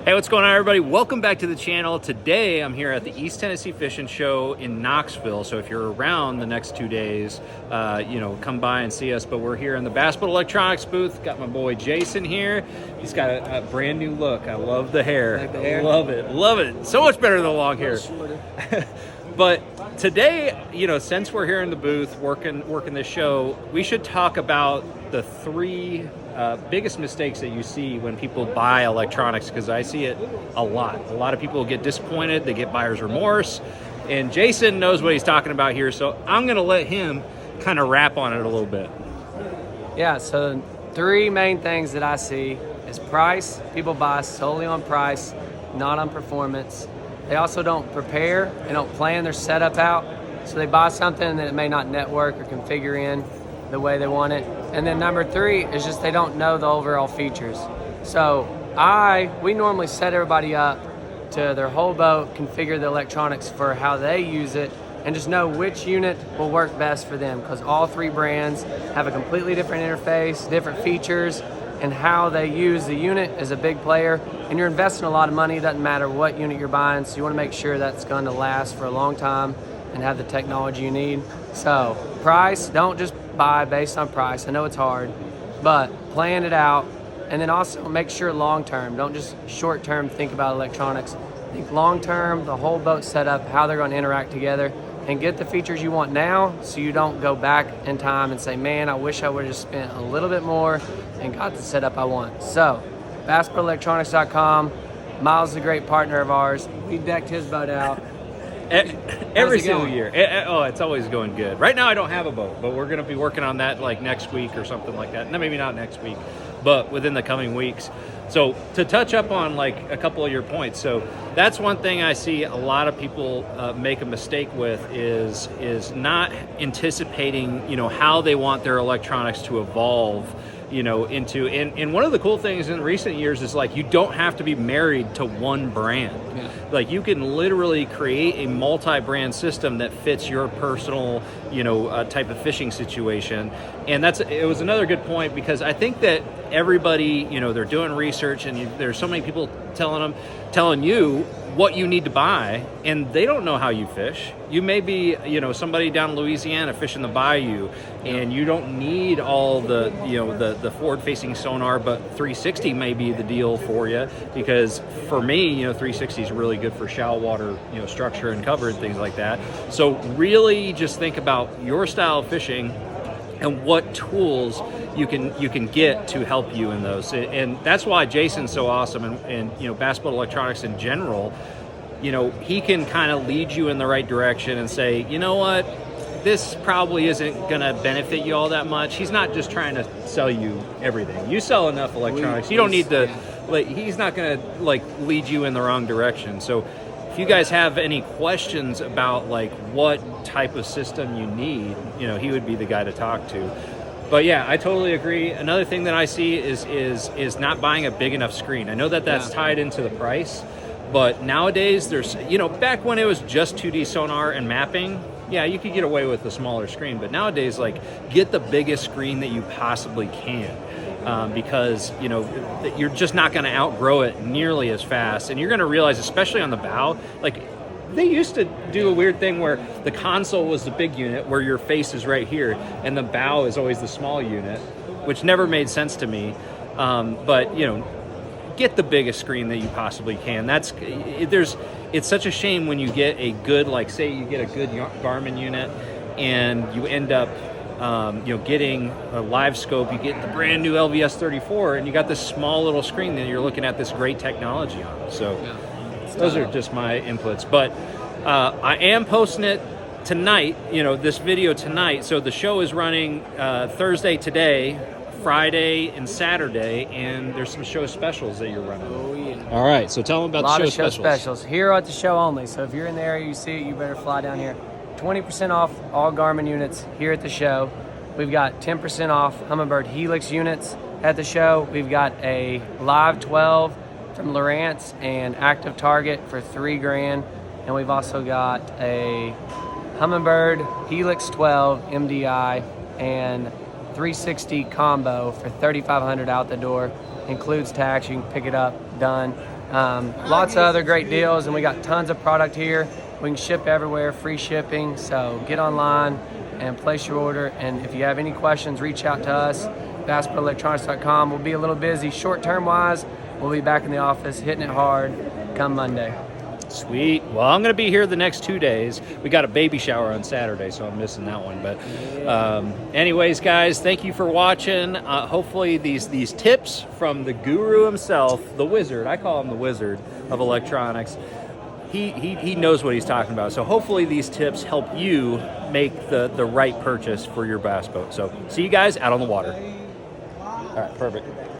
Hey, what's going on, everybody? Welcome back to the channel. Today, I'm here at the East Tennessee Fishing Show in Knoxville. So if you're around the next 2 days, come by and see us. But we're here in the Bass Boat Electronics booth. Got my boy Jason here. He's got a brand new look. I love the hair. Like the hair? Love it. So much better than long hair. But today, since we're here in the booth working this show, we should talk about the three biggest mistakes that you see when people buy electronics, because I see it a lot. A lot of people get disappointed, they get buyer's remorse, and Jason knows what he's talking about here, so I'm going to let him kind of rap on it a little bit. Yeah, so three main things that I see is price. People buy solely on price, not on performance. They also don't prepare, they don't plan their setup out, so they buy something that it may not network or configure in the way they want it. And then number three is just they don't know the overall features. So we normally set everybody up to their whole boat, configure the electronics for how they use it, and just know which unit will work best for them, because all three brands have a completely different interface, different features, and how they use the unit is a big player. And you're investing a lot of money, it doesn't matter what unit you're buying, so you want to make sure that's going to last for a long time and have the technology you need. So price, don't just buy based on price. I know it's hard, but plan it out. And then also make sure long-term, don't just short-term think about electronics. Think long-term, the whole boat setup, how they're going to interact together, and get the features you want now so you don't go back in time and say, man, I wish I would have just spent a little bit more and got the setup I want. So bassboatelectronics.com. Miles is a great partner of ours. We decked his boat out. Every single year. It's always going good. Right now I don't have a boat, but we're going to be working on that like next week or something like that. No, maybe not next week, but within the coming weeks. So to touch up on like a couple of your points, so that's one thing I see a lot of people make a mistake with is not anticipating how they want their electronics to evolve into, and one of the cool things in recent years is like you don't have to be married to one brand. Yeah. Like you can literally create a multi-brand system that fits your personal type of fishing situation. And it was another good point, because I think that everybody they're doing research, and there's so many people telling you what you need to buy, and they don't know how you fish. You may be somebody down in Louisiana fishing the bayou, and you don't need all the the forward-facing sonar, but 360 may be the deal for you, because for me 360 is really good for shallow water structure and cover and things like that. So really just think about your style of fishing and what tools you can get to help you in those. And that's why Jason's so awesome, and Bass Boat Electronics in general, he can kind of lead you in the right direction and say, you know what, this probably isn't gonna benefit you all that much. He's not just trying to sell you everything. You sell enough electronics. You don't need to, he's not gonna lead you in the wrong direction. So if you guys have any questions about what type of system you need, he would be the guy to talk to. But yeah, I totally agree. Another thing that I see is not buying a big enough screen. I know that's tied into the price, but nowadays there's, back when it was just 2D sonar and mapping, yeah, you could get away with a smaller screen. But nowadays, get the biggest screen that you possibly can. Because you're just not going to outgrow it nearly as fast, and you're going to realize, especially on the bow, they used to do a weird thing where the console was the big unit where your face is right here, and the bow is always the small unit, which never made sense to me. But get the biggest screen that you possibly can. It's such a shame when you get a good, say you get a good Garmin unit and you end up getting a live scope, you get the brand new LVS 34, and you got this small little screen that you're looking at this great technology on. So those are just my inputs. But I am posting it tonight, this video tonight. So the show is running Thursday today, Friday, and Saturday, and there's some show specials that you're running. Oh, yeah. All right, so tell them about the show specials. A lot of show specials. Here at the show only. So if you're in the area, you see it, you better fly down here. 20% off all Garmin units here at the show. We've got 10% off Humminbird Helix units at the show. We've got a Live 12 from Lowrance and Active Target for $3,000. And we've also got a Humminbird Helix 12 MDI and 360 combo for $3,500 out the door. includes tax. You can pick it up, done. Lots of other great deals, and we got tons of product here. We can ship everywhere, free shipping. So get online and place your order. And if you have any questions, reach out to us, bassproelectronics.com. We'll be a little busy short-term wise. We'll be back in the office hitting it hard come Monday. Sweet. Well, I'm going to be here the next 2 days. We got a baby shower on Saturday, so I'm missing that one. But anyways, guys, thank you for watching. Hopefully these tips from the guru himself, the wizard, I call him the wizard of electronics, he knows what he's talking about. So hopefully these tips help you make the right purchase for your bass boat. So see you guys out on the water. All right, perfect.